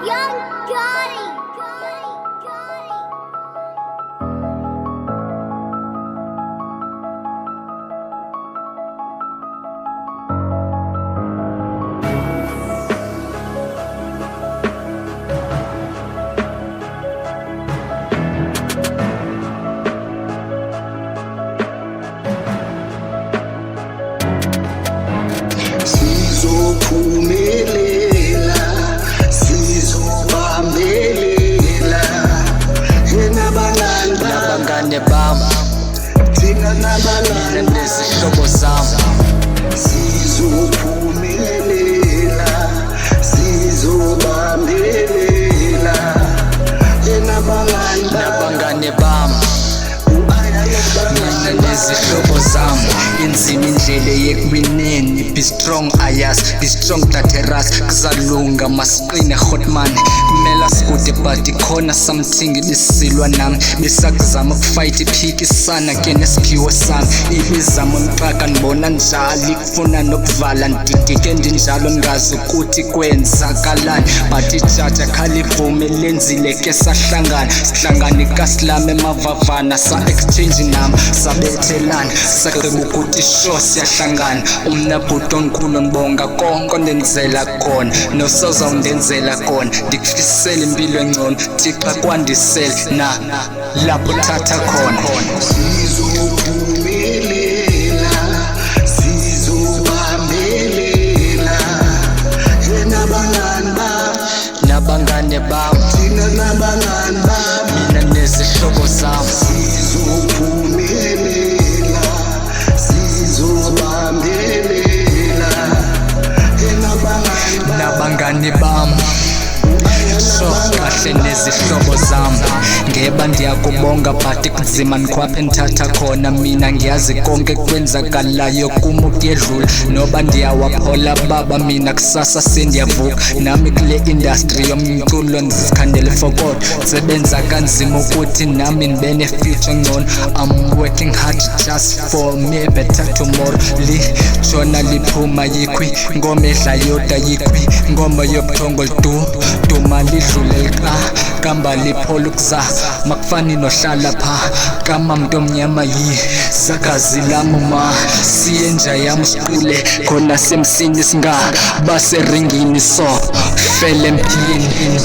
Young Gotti. Sizophumelela, sizobambelela, nabangane bami, thina nabalala nezihlobo zami. Sizophumelela, sizobambelela, nabangane bami, mina nezihlobo zami. Inzima indlela yekuwineni, be strong ayas, be strong dateras. Kuzalunga masiqine hotman, kumela sikude but ikhona something ibisilwa nami. Besakuzama ukufight iphikisana ke nesiphiwo sami. Ibizama umxaka ndibona njalo kufuna nokuvala ndidike ndinjalo ngazi ukuthi kwenzakalani. But ijaja khalivume lenzile ke sahlangana, sihlangane kasilame emavavana sa exchange nami sabethelana. Saqeba ukuthi sho siyahlangana, umnabhuti omkhulu ngibonga konke ondenzela khona nosazawundenzela khona. Ndikufisela impilo engcono Thixo kwandisele na lapho thatha khona. sizophumelela, sizobambelela, Nabangane bami, thina nabalala mina nezihlobo zami. sizophumelela, sizobambelela, Nabangane bami, so kahle nezihlobo zami. Ngeba ndiyakubonga but kunzima ndikhwaphe ndithatha khona. Mina ngiyazi konke kwenzakalayo kumo kuyedlula, noba ndiyawaphola baba mina kusasa sendiyavuka. Nami kule industry yomculo ndizikhandele fokodo, sebenza kanzima ukuthi nami ndibe ne-future engcono. I'm working hard just for me better tomorrow. Litshona liphuma yikhwi, ngoma edla yoda yikhwi, ngoma yobuthongo duma lidlule liqa kamba liphola ukuza. Makufani nohlala pha kama mntu omnyama yisakazi lami ma siye nja yami siqule khona semsini singa baseringini so fele empilweni.